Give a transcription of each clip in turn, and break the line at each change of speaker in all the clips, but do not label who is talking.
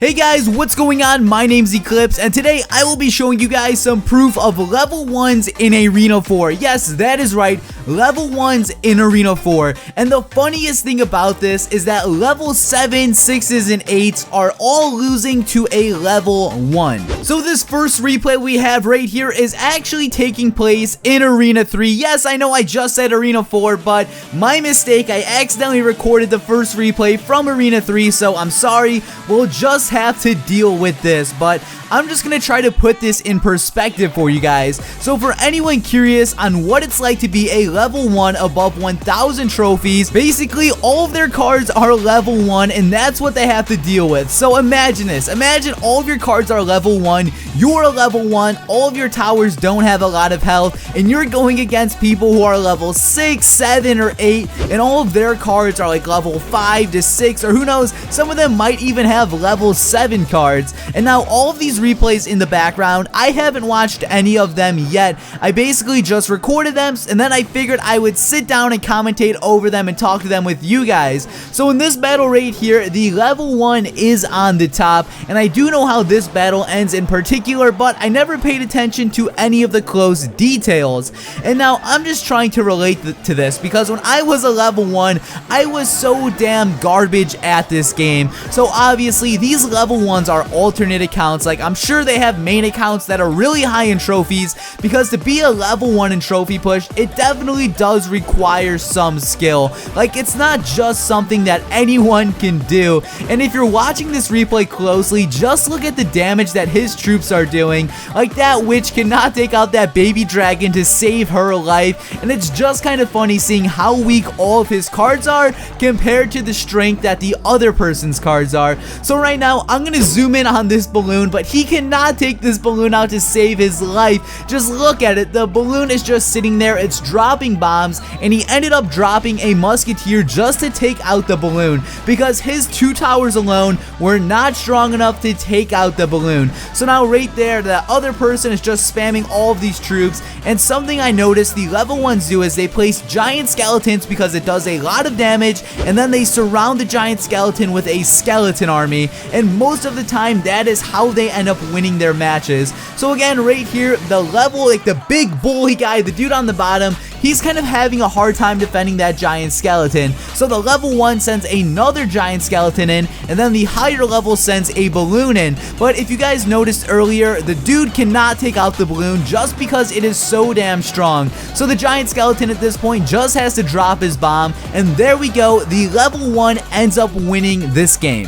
Hey guys, what's going on? My name's Eclihpse, and today I will be showing you guys some proof of level 1s in Arena 4. Yes, that is right, level 1s in Arena 4. And the funniest thing about this is that level 7, 6s, and 8s are all losing to a level 1. So this first replay we have right here is actually taking place in Arena 3. Yes, I know I just said Arena 4, but my mistake, I accidentally recorded the first replay from Arena 3, so I'm sorry. We'll just have to deal with this, but I'm just gonna try to put this in perspective for you guys. So for anyone curious on what it's like to be a level 1 above 1,000 trophies, basically all of their cards are level 1 and that's what they have to deal with. So imagine this, imagine all of your cards are level 1, you're a level 1, all of your towers don't have a lot of health, and you're going against people who are level 6, 7, or 8, and all of their cards are like level 5 to 6, or who knows, some of them might even have level 7 cards. And now all of these replays in the background, I haven't watched any of them yet. I basically just recorded them, and then I figured I would sit down and commentate over them and talk to them with you guys. So in this battle right here, the level 1 is on the top, and I do know how this battle ends in particular, but I never paid attention to any of the close details. And now I'm just trying to relate to this, because when I was a level 1, I was so damn garbage at this game. So obviously these level 1s are alternate accounts. Like, I'm sure they have main accounts that are really high in trophies, because to be a level 1 in trophy push, it definitely does require some skill. Like, it's not just something that anyone can do. And if you're watching this replay closely, just look at the damage that his troops are doing. Like, that witch cannot take out that baby dragon to save her life, and it's just kind of funny seeing how weak all of his cards are compared to the strength that the other person's cards are. So right now I'm gonna zoom in on this balloon, but he cannot take this balloon out to save his life. Just look at it, the balloon is just sitting there, it's dropping bombs, and he ended up dropping a musketeer just to take out the balloon, because his 2 towers alone were not strong enough to take out the balloon. So now right there, the other person is just spamming all of these troops, and something I noticed the level 1s do is they place giant skeletons because it does a lot of damage, and then they surround the giant skeleton with a skeleton army, and most of the time that is how they end up winning their matches. So again, right here, the level, like the big bully guy, the dude on the bottom, he's kind of having a hard time defending that giant skeleton. So the level 1 sends another giant skeleton in, and then the higher level sends a balloon in. But if you guys noticed earlier, the dude cannot take out the balloon just because it is so damn strong. So the giant skeleton at this point just has to drop his bomb, and there we go, the level 1 ends up winning this game.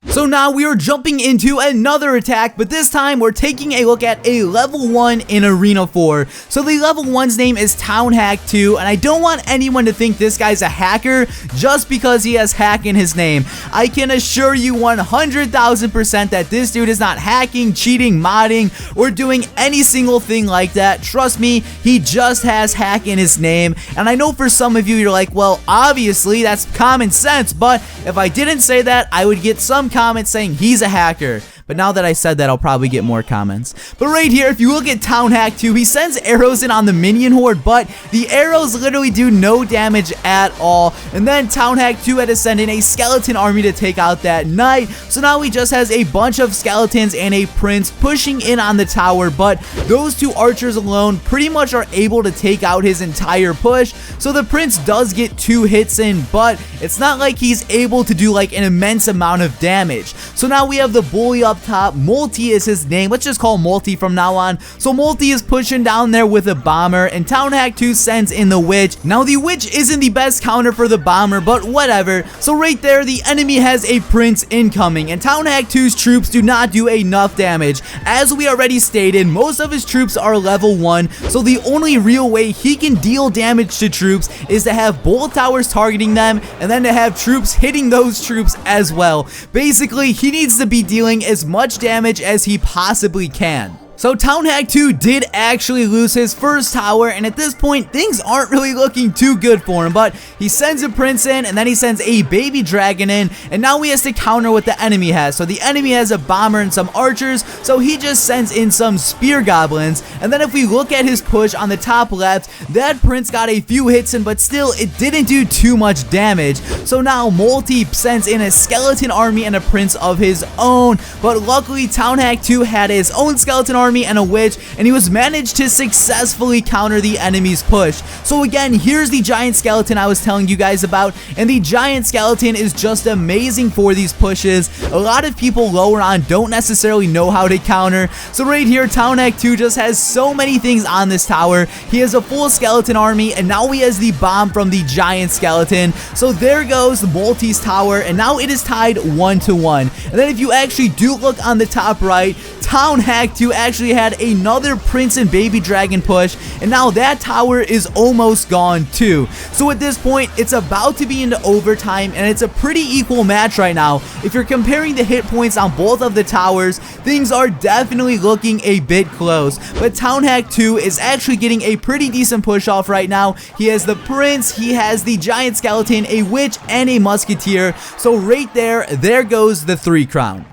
So now we are jumping into another attack, but this time we're taking a look at a level 1 in Arena 4. So the level 1's name is TownHack2, and I don't want anyone to think this guy's a hacker just because he has hack in his name. I can assure you 100,000% that this dude is not hacking, cheating, modding, or doing any single thing like that. Trust me, he just has hack in his name. And I know for some of you, you're like, well, obviously that's common sense, but if I didn't say that, I would get some comments saying he's a hacker. But now that I said that, I'll probably get more comments. But right here, if you look at TownHack2, he sends arrows in on the minion horde, but the arrows literally do no damage at all. And then TownHack2 had to send in a skeleton army to take out that knight. So now he just has a bunch of skeletons and a prince pushing in on the tower, but those 2 archers alone pretty much are able to take out his entire push. So the prince does get 2 hits in, but it's not like he's able to do like an immense amount of damage. So now we have the bully up top. Multi is his name. Let's just call Multi from now on. So Multi is pushing down there with a bomber, and TownHack2 sends in the witch. Now the witch isn't the best counter for the bomber, but whatever. So right there, the enemy has a prince incoming, and TownHack2's troops do not do enough damage. As we already stated, most of his troops are level 1, so the only real way he can deal damage to troops is to have both towers targeting them, and then to have troops hitting those troops as well. Basically, he needs to be dealing as much damage as he possibly can. So Town Hack 2 did actually lose his first tower, and at this point things aren't really looking too good for him, but he sends a prince in, and then he sends a baby dragon in, and now he has to counter what the enemy has. So the enemy has a bomber and some archers, so he just sends in some spear goblins. And then if we look at his push on the top left, that prince got a few hits in, but still it didn't do too much damage. So now Multi sends in a skeleton army and a prince of his own, but luckily Town Hack 2 had his own skeleton army and a witch, and he was managed to successfully counter the enemy's push. So again, here's the giant skeleton I was telling you guys about, and the giant skeleton is just amazing for these pushes. A lot of people lower on don't necessarily know how to counter, so right here Town Hack 2 just has so many things on this tower. He has a full skeleton army, and now he has the bomb from the giant skeleton. So there goes Multi's tower, and now it is tied 1-1. And then if you actually do look on the top right, Town Hack 2 actually had another prince and baby dragon push, and now that tower is almost gone too. So at this point it's about to be into overtime, and it's a pretty equal match right now. If you're comparing the hit points on both of the towers, things are definitely looking a bit close, but Town Hack 2 is actually getting a pretty decent push off right now. He has the prince, he has the giant skeleton, a witch, and a musketeer. So right there goes the 3 crown.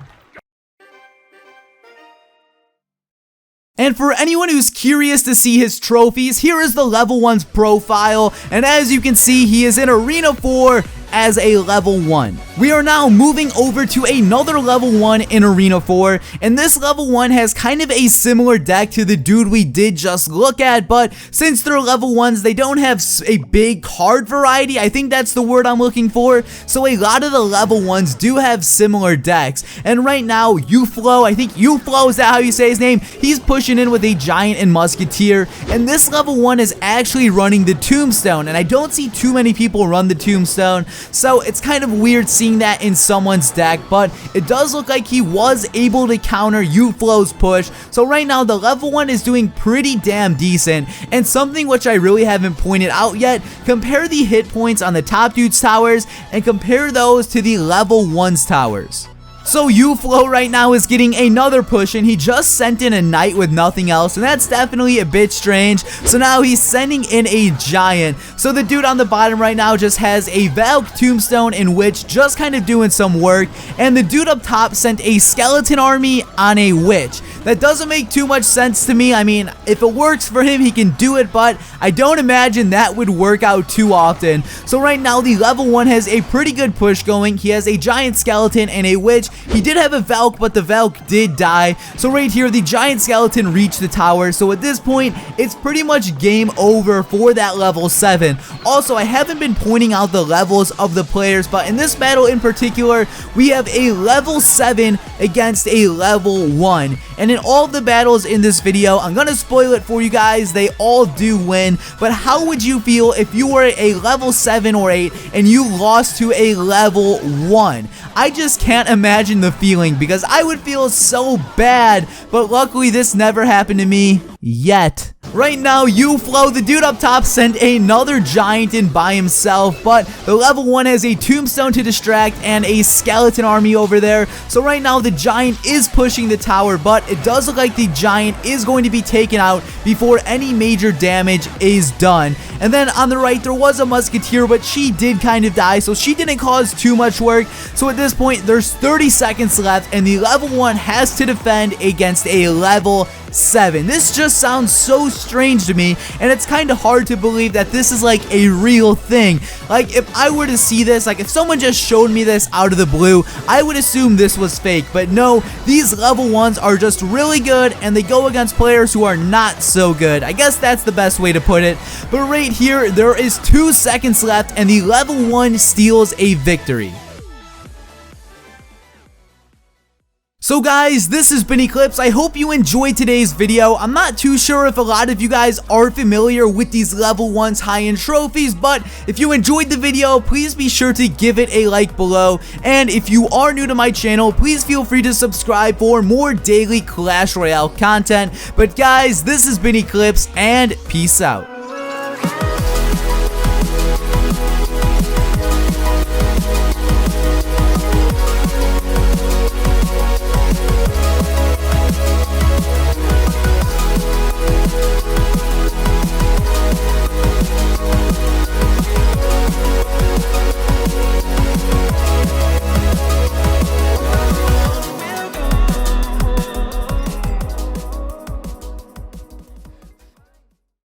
And for anyone who's curious to see his trophies, here is the level 1's profile, and as you can see, he is in Arena 4 as a level 1. We are now moving over to another level 1 in Arena 4, and this level 1 has kind of a similar deck to the dude we did just look at, but since they're level 1s, they don't have a big card variety. I think that's the word I'm looking for. So a lot of the level 1s do have similar decks, and right now UFlo, I think UFlo, is that how you say his name? He's pushing in with a giant and musketeer, and this level 1 is actually running the tombstone, and I don't see too many people run the tombstone. So it's kind of weird seeing that in someone's deck, but it does look like he was able to counter UFlo's push. So right now the level 1 is doing pretty damn decent, and something which I really haven't pointed out yet, compare the hit points on the top dude's towers and compare those to the level 1's towers. So UFlo right now is getting another push, and he just sent in a knight with nothing else, and that's definitely a bit strange. So now he's sending in a giant. So the dude on the bottom right now just has a Valk, tombstone, and witch just kind of doing some work, and the dude up top sent a skeleton army on a witch. That doesn't make too much sense to me. I mean, if it works for him, he can do it, but I don't imagine that would work out too often. So right now the level 1 has a pretty good push going. He has a giant skeleton and a witch. He did have a Valk, but the Valk did die. So right here, the giant skeleton reached the tower. So at this point, it's pretty much game over for that level 7. Also, I haven't been pointing out the levels of the players, but in this battle in particular, we have a level 7 against a level 1. And in all the battles in this video, I'm gonna spoil it for you guys, they all do win. But how would you feel if you were a level 7 or 8 and you lost to a level 1? I just can't imagine the feeling, because I would feel so bad, but luckily this never happened to me yet. Right now, UFlo, the dude up top, sent another giant in by himself, but the level 1 has a tombstone to distract and a skeleton army over there. So right now, the giant is pushing the tower, but it does look like the giant is going to be taken out before any major damage is done. And then on the right, there was a musketeer, but she did kind of die, so she didn't cause too much work. So at this point, there's 30 seconds left, and the level 1 has to defend against a level 7. This just sounds so strange to me, and it's kind of hard to believe that this is like a real thing. Like, if I were to see this, like if someone just showed me this out of the blue, I would assume this was fake. But no, these level 1s are just really good, and they go against players who are not so good. I guess that's the best way to put it. But right here, there is 2 seconds left, and the level 1 steals a victory. So guys, this has been Eclipse. I hope you enjoyed today's video. I'm not too sure if a lot of you guys are familiar with these level 1s high-end trophies, but if you enjoyed the video, please be sure to give it a like below. And if you are new to my channel, please feel free to subscribe for more daily Clash Royale content. But guys, this has been Eclipse, and peace out.